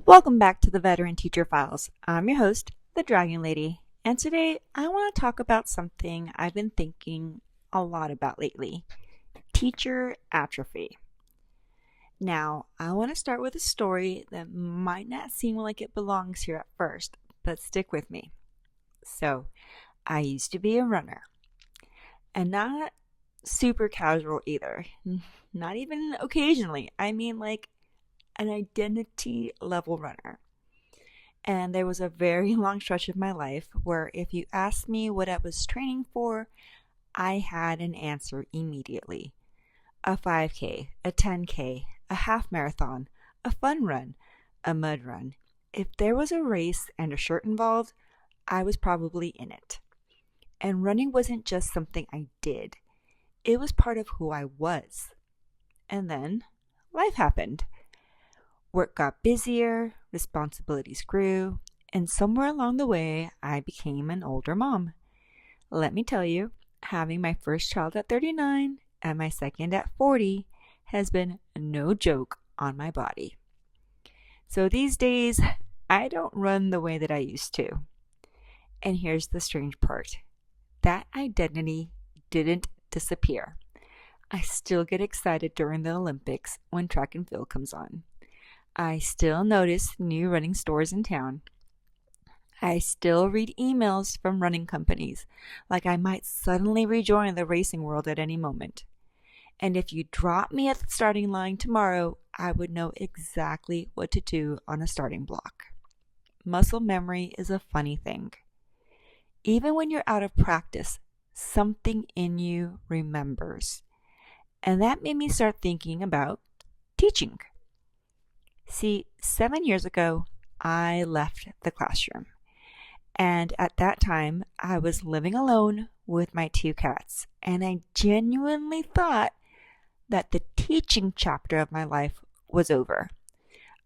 Welcome back to the Veteran Teacher Files. I'm your host, the Dragon Lady, and today I want to talk about something I've been thinking a lot about lately: teacher atrophy. Now, I want to start with a story that might not seem like it belongs here at first, but stick with me. So, I used to be a runner, and not super casual either, not even occasionally. I mean, like an identity level runner. And there was a very long stretch of my life where if you asked me what I was training for, I had an answer immediately. A 5K, a 10K, a half marathon, a fun run, a mud run. If there was a race and a shirt involved, I was probably in it. And running wasn't just something I did. It was part of who I was. And then life happened. Work got busier, responsibilities grew, and somewhere along the way, I became an older mom. Let me tell you, having my first child at 39 and my second at 40 has been no joke on my body. So these days, I don't run the way that I used to. And here's the strange part. That identity didn't disappear. I still get excited during the Olympics when track and field comes on. I still notice new running stores in town. I still read emails from running companies, like I might suddenly rejoin the racing world at any moment. And if you drop me at the starting line tomorrow, I would know exactly what to do on a starting block. Muscle memory is a funny thing. Even when you're out of practice, something in you remembers. And that made me start thinking about teaching. See, 7 years ago, I left the classroom. And at that time, I was living alone with my 2 cats. And I genuinely thought that the teaching chapter of my life was over.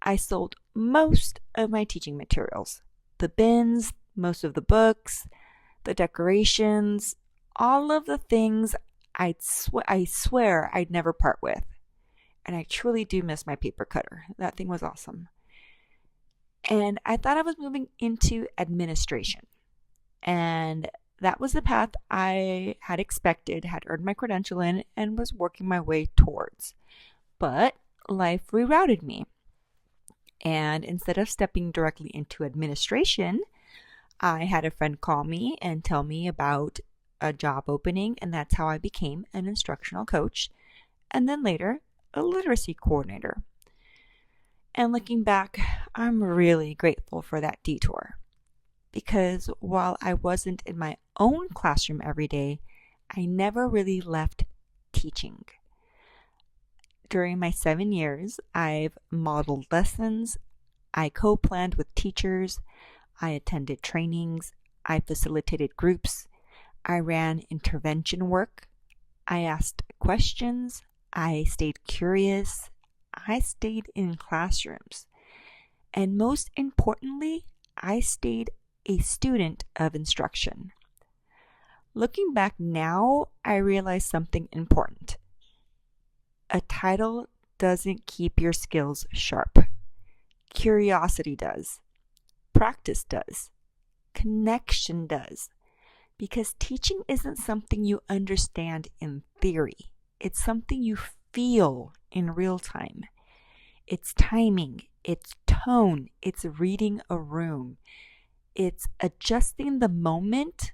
I sold most of my teaching materials. The bins, most of the books, the decorations, all of the things I swear I'd never part with. And I truly do miss my paper cutter. That thing was awesome. And I thought I was moving into administration. And that was the path I had expected, had earned my credential in, and was working my way towards. But life rerouted me. And instead of stepping directly into administration, I had a friend call me and tell me about a job opening, and that's how I became an instructional coach. And then later, a literacy coordinator. And looking back, I'm really grateful for that detour. Because while I wasn't in my own classroom every day, I never really left teaching. During my 7 years, I've modeled lessons, I co-planned with teachers, I attended trainings, I facilitated groups, I ran intervention work, I asked questions, I stayed curious, I stayed in classrooms, and most importantly, I stayed a student of instruction. Looking back now, I realize something important. A title doesn't keep your skills sharp. Curiosity does. Practice does. Connection does. Because teaching isn't something you understand in theory. It's something you feel in real time. It's timing, it's tone, it's reading a room. It's adjusting the moment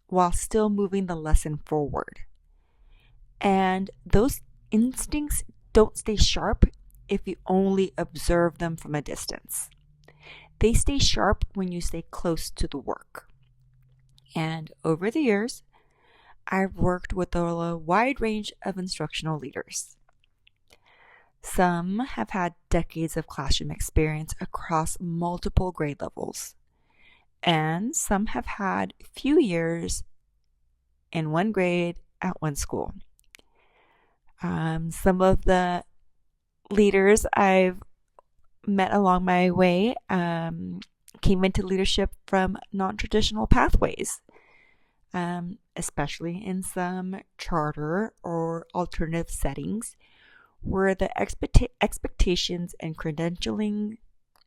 while still moving the lesson forward. And those instincts don't stay sharp if you only observe them from a distance. They stay sharp when you stay close to the work. And over the years, I've worked with a wide range of instructional leaders. Some have had decades of classroom experience across multiple grade levels, and some have had few years in one grade at one school. Some of the leaders I've met along my way came into leadership from non-traditional pathways. Especially in some charter or alternative settings where the expectations and credentialing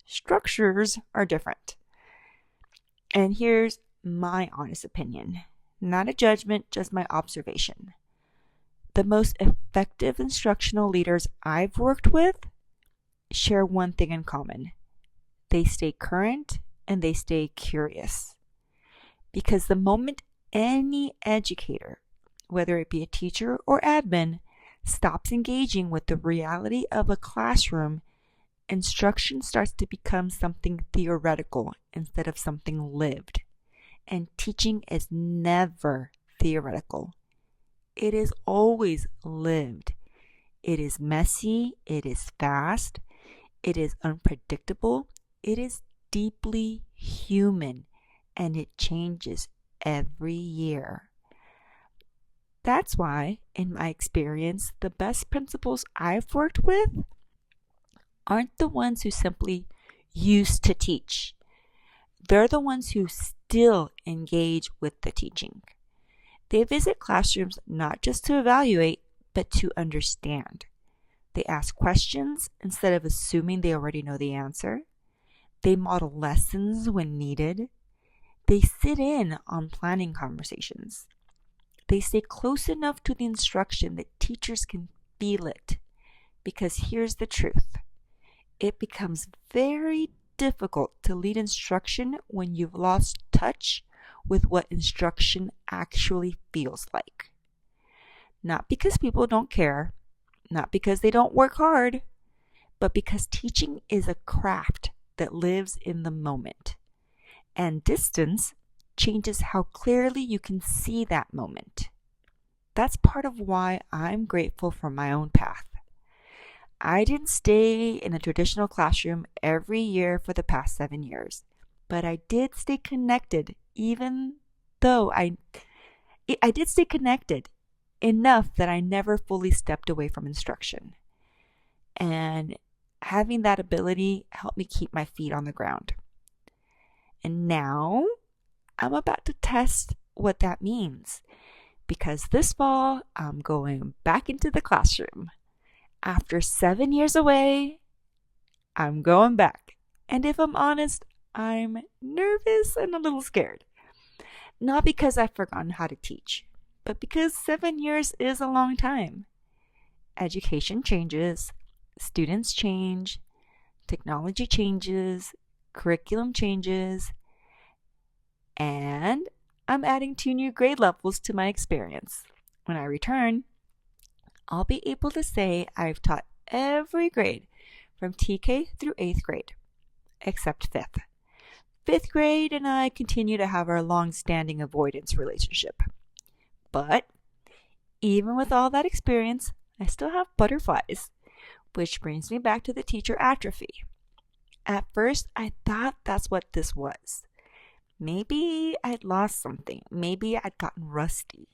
structures are different. And here's my honest opinion, not a judgment, just my observation. The most effective instructional leaders I've worked with share one thing in common. They stay current and they stay curious. Because the moment any educator, whether it be a teacher or admin, stops engaging with the reality of a classroom, instruction starts to become something theoretical instead of something lived. And teaching is never theoretical. It is always lived. It is messy, it is fast, it is unpredictable, it is deeply human, and it changes every year. That's why, in my experience, the best principals I've worked with aren't the ones who simply used to teach. They're the ones who still engage with the teaching. They visit classrooms not just to evaluate, but to understand. They ask questions instead of assuming they already know the answer. They model lessons when needed. They sit in on planning conversations. They stay close enough to the instruction that teachers can feel it. Because here's the truth. It becomes very difficult to lead instruction when you've lost touch with what instruction actually feels like. Not because people don't care, not because they don't work hard, but because teaching is a craft that lives in the moment. And distance changes how clearly you can see that moment. That's part of why I'm grateful for my own path. I didn't stay in a traditional classroom every year for the past 7 years, but I did stay connected, even though I did stay connected enough that I never fully stepped away from instruction. And having that ability helped me keep my feet on the ground. And now I'm about to test what that means, because this fall I'm going back into the classroom. After 7 years away, I'm going back. And if I'm honest, I'm nervous and a little scared. Not because I've forgotten how to teach, but because 7 years is a long time. Education changes, students change, technology changes, curriculum changes, and I'm adding 2 new grade levels to my experience. When I return, I'll be able to say I've taught every grade from TK through 8th grade, except 5th. 5th grade and I continue to have our long-standing avoidance relationship. But even with all that experience, I still have butterflies, which brings me back to the teacher atrophy. At first, I thought that's what this was. Maybe I'd lost something. Maybe I'd gotten rusty.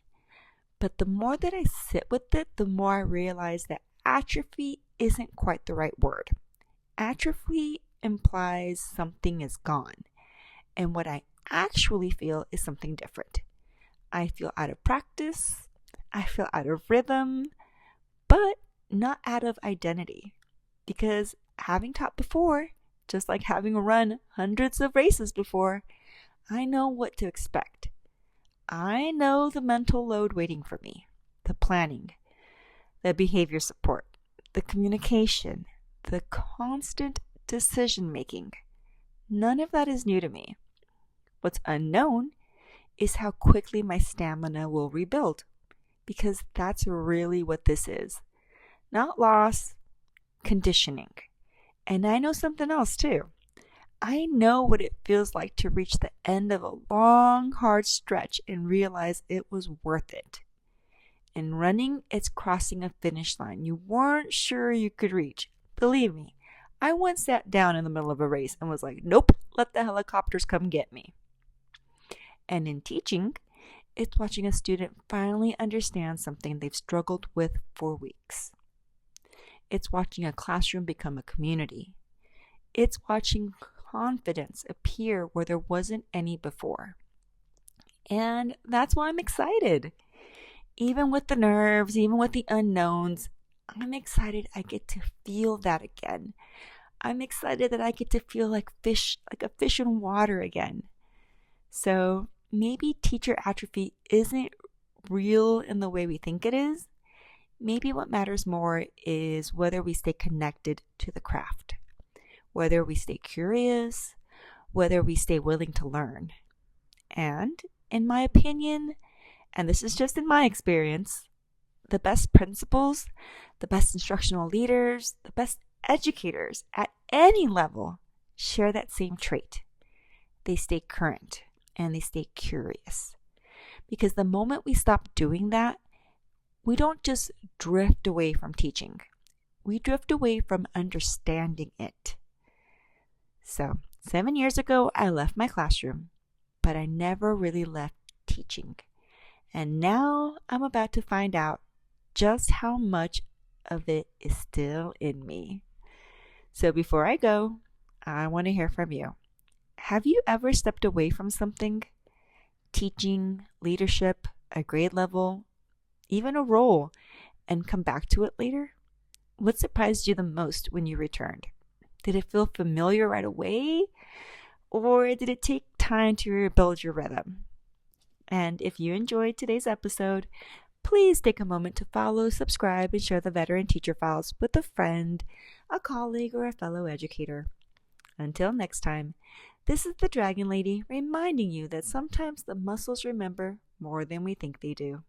But the more that I sit with it, the more I realize that atrophy isn't quite the right word. Atrophy implies something is gone. And what I actually feel is something different. I feel out of practice. I feel out of rhythm, but not out of identity. Because having taught before, just like having run hundreds of races before, I know what to expect. I know the mental load waiting for me, the planning, the behavior support, the communication, the constant decision making. None of that is new to me. What's unknown is how quickly my stamina will rebuild, because that's really what this is. Not loss, conditioning. And I know something else too. I know what it feels like to reach the end of a long, hard stretch and realize it was worth it. In running, it's crossing a finish line you weren't sure you could reach. Believe me, I once sat down in the middle of a race and was like, nope, let the helicopters come get me. And in teaching, it's watching a student finally understand something they've struggled with for weeks. It's watching a classroom become a community. It's watching confidence appear where there wasn't any before. And that's why I'm excited. Even with the nerves, even with the unknowns, I'm excited I get to feel that again. I'm excited that I get to feel like a fish in water again. So maybe teacher atrophy isn't real in the way we think it is. Maybe what matters more is whether we stay connected to the craft, whether we stay curious, whether we stay willing to learn. And, in my opinion, and this is just in my experience, the best principals, the best instructional leaders, the best educators at any level share that same trait. They stay current and they stay curious. Because the moment we stop doing that, we don't just drift away from teaching. We drift away from understanding it. So, 7 years ago, I left my classroom, but I never really left teaching. And now I'm about to find out just how much of it is still in me. So before I go, I want to hear from you. Have you ever stepped away from something? Teaching, leadership, a grade level, even a role, and come back to it later? What surprised you the most when you returned? Did it feel familiar right away? Or did it take time to rebuild your rhythm? And if you enjoyed today's episode, please take a moment to follow, subscribe, and share the Veteran Teacher Files with a friend, a colleague, or a fellow educator. Until next time, this is the Dragon Lady reminding you that sometimes the muscles remember more than we think they do.